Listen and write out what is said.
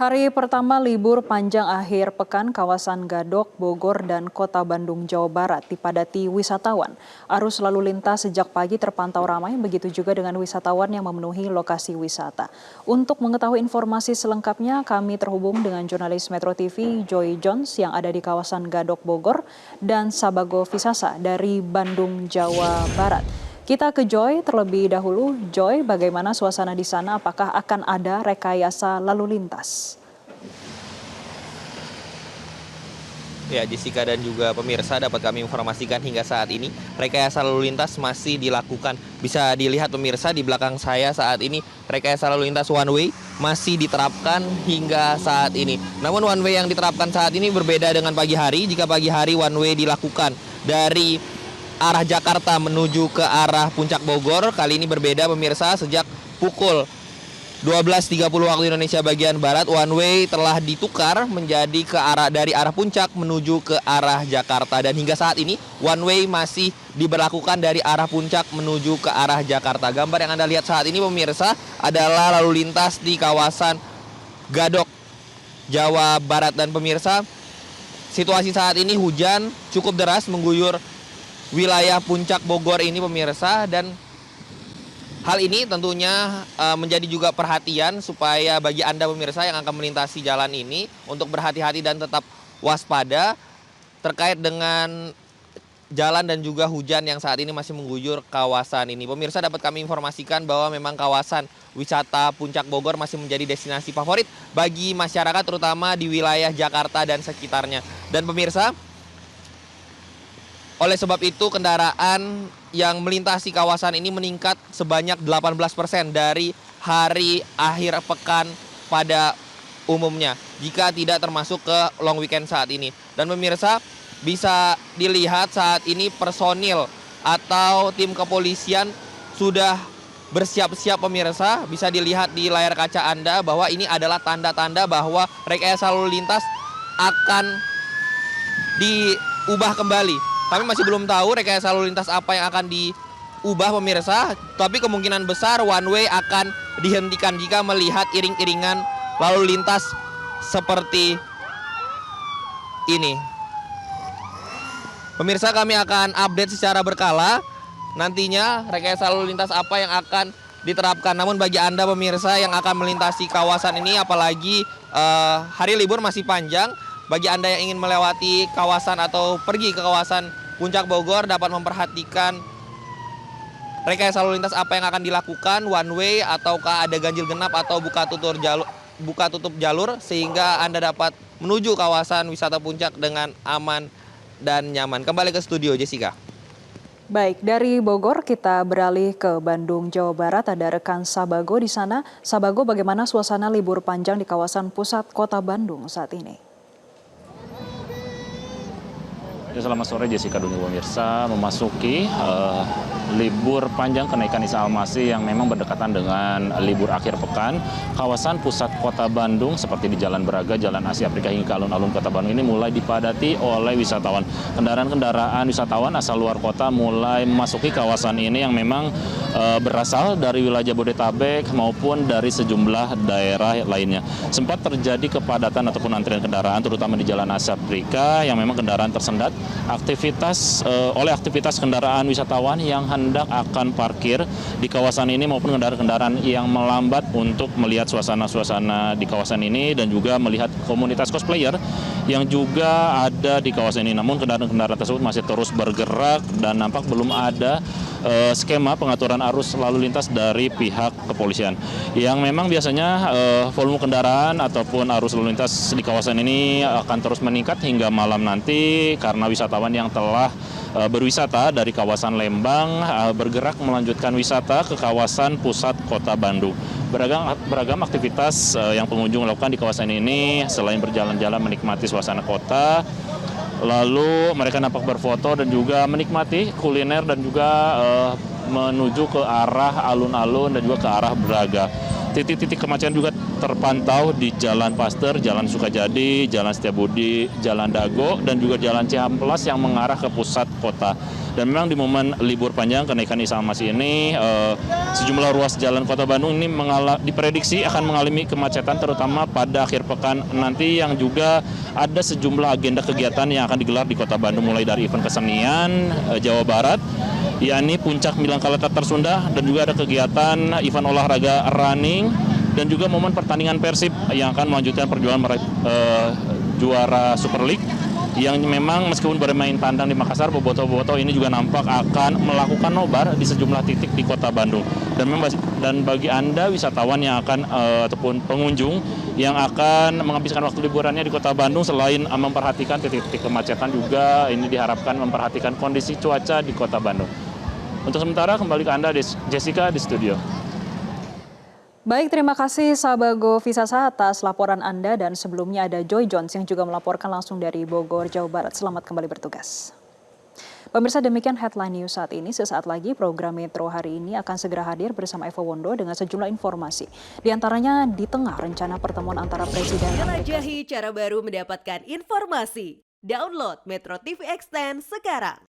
Hari pertama libur panjang akhir pekan kawasan Gadok, Bogor, dan Kota Bandung, Jawa Barat dipadati wisatawan. Arus lalu lintas sejak pagi terpantau ramai, begitu juga dengan wisatawan yang memenuhi lokasi wisata. Untuk mengetahui informasi selengkapnya, kami terhubung dengan jurnalis Metro TV Joy Jones yang ada di kawasan Gadok, Bogor, dan Sabago Visasa dari Bandung, Jawa Barat. Kita ke Joy terlebih dahulu. Joy, bagaimana suasana di sana? Apakah akan ada rekayasa lalu lintas? Ya, Jessica dan juga pemirsa, dapat kami informasikan hingga saat ini rekayasa lalu lintas masih dilakukan. Bisa dilihat pemirsa di belakang saya saat ini rekayasa lalu lintas one way masih diterapkan hingga saat ini. Namun one way yang diterapkan saat ini berbeda dengan pagi hari. Jika pagi hari one way dilakukan dari arah Jakarta menuju ke arah Puncak Bogor, kali ini berbeda pemirsa. Sejak pukul 12.30 waktu Indonesia bagian Barat, one way telah ditukar menjadi dari arah Puncak menuju ke arah Jakarta. Dan hingga saat ini one way masih diberlakukan dari arah Puncak menuju ke arah Jakarta. Gambar yang Anda lihat saat ini pemirsa adalah lalu lintas di kawasan Gadok, Jawa Barat. Dan pemirsa, situasi saat ini hujan cukup deras mengguyur wilayah Puncak Bogor ini pemirsa, dan hal ini tentunya menjadi juga perhatian supaya bagi Anda pemirsa yang akan melintasi jalan ini untuk berhati-hati dan tetap waspada terkait dengan jalan dan juga hujan yang saat ini masih mengguyur kawasan ini. Pemirsa, dapat kami informasikan bahwa memang kawasan wisata Puncak Bogor masih menjadi destinasi favorit bagi masyarakat terutama di wilayah Jakarta dan sekitarnya. Dan pemirsa, oleh sebab itu, kendaraan yang melintasi kawasan ini meningkat sebanyak 18% dari hari akhir pekan pada umumnya, jika tidak termasuk ke long weekend saat ini. Dan pemirsa, bisa dilihat saat ini personil atau tim kepolisian sudah bersiap-siap pemirsa. Bisa dilihat di layar kaca Anda bahwa ini adalah tanda-tanda bahwa rekayasa lalu lintas akan diubah kembali. Kami masih belum tahu rekayasa lalu lintas apa yang akan diubah pemirsa, tapi kemungkinan besar one way akan dihentikan jika melihat iring-iringan lalu lintas seperti ini. Pemirsa, kami akan update secara berkala nantinya rekayasa lalu lintas apa yang akan diterapkan. Namun bagi Anda pemirsa yang akan melintasi kawasan ini, apalagi hari libur masih panjang, bagi Anda yang ingin melewati kawasan atau pergi ke kawasan Puncak Bogor dapat memperhatikan rekayasa lalu lintas apa yang akan dilakukan, one way ataukah ada ganjil genap atau buka tutup jalur sehingga Anda dapat menuju kawasan wisata Puncak dengan aman dan nyaman. Kembali ke studio, Jessica. Baik, dari Bogor kita beralih ke Bandung, Jawa Barat. Ada rekan Sabago di sana. Sabago, bagaimana suasana libur panjang di kawasan pusat Kota Bandung saat ini? Ya, selamat sore Jessica dan pemirsa. Memasuki libur panjang kenaikan Isa Al-Masih yang memang berdekatan dengan libur akhir pekan, kawasan pusat Kota Bandung seperti di Jalan Braga, Jalan Asia Afrika hingga alun-alun Kota Bandung ini mulai dipadati oleh wisatawan. Kendaraan-kendaraan wisatawan asal luar kota mulai memasuki kawasan ini yang memang berasal dari wilayah Jabodetabek maupun dari sejumlah daerah lainnya. Sempat terjadi kepadatan ataupun antrian kendaraan terutama di Jalan Asia Afrika yang memang kendaraan tersendat oleh aktivitas kendaraan wisatawan yang hendak akan parkir di kawasan ini maupun kendaraan-kendaraan yang melambat untuk melihat suasana-suasana di kawasan ini dan juga melihat komunitas cosplayer yang juga ada di kawasan ini. Namun kendaraan-kendaraan tersebut masih terus bergerak dan nampak belum ada skema pengaturan arus lalu lintas dari pihak kepolisian. Yang memang biasanya volume kendaraan ataupun arus lalu lintas di kawasan ini akan terus meningkat hingga malam nanti karena wisatawan yang telah berwisata dari kawasan Lembang bergerak melanjutkan wisata ke kawasan pusat Kota Bandung. Beragam aktivitas yang pengunjung lakukan di kawasan ini selain berjalan-jalan menikmati suasana kota, lalu mereka nampak berfoto dan juga menikmati kuliner dan juga menuju ke arah alun-alun dan juga ke arah Braga. Titik-titik kemacetan juga terpantau di Jalan Paster, Jalan Sukajadi, Jalan Setiabudi, Jalan Dago, dan juga Jalan Cihamplas yang mengarah ke pusat kota. Dan memang di momen libur panjang kenaikan Isa Al-Masih ini, sejumlah ruas jalan Kota Bandung ini diprediksi akan mengalami kemacetan terutama pada akhir pekan nanti, yang juga ada sejumlah agenda kegiatan yang akan digelar di Kota Bandung, mulai dari event kesenian Jawa Barat, yakni Puncak Milang Kalata Tersunda, dan juga ada kegiatan event olahraga running, dan juga momen pertandingan Persib yang akan melanjutkan perjuangan meraih juara Super League, yang memang meskipun bermain tandang di Makassar, bobotoh-bobotoh ini juga nampak akan melakukan nobar di sejumlah titik di Kota Bandung. Dan bagi Anda wisatawan yang akan ataupun pengunjung yang akan menghabiskan waktu liburannya di Kota Bandung, selain memperhatikan titik-titik kemacetan, juga ini diharapkan memperhatikan kondisi cuaca di Kota Bandung. Untuk sementara kembali ke Anda, Jessica, di studio. Baik, terima kasih Sabago Visasa atas laporan Anda, dan sebelumnya ada Joy Jones yang juga melaporkan langsung dari Bogor, Jawa Barat. Selamat kembali bertugas. Pemirsa, demikian headline news saat ini. Sesaat lagi program Metro hari ini akan segera hadir bersama Eva Wondo dengan sejumlah informasi. Di antaranya di tengah rencana pertemuan antara Presiden Jelajahi cara baru mendapatkan informasi. Download Metro TV Extend sekarang.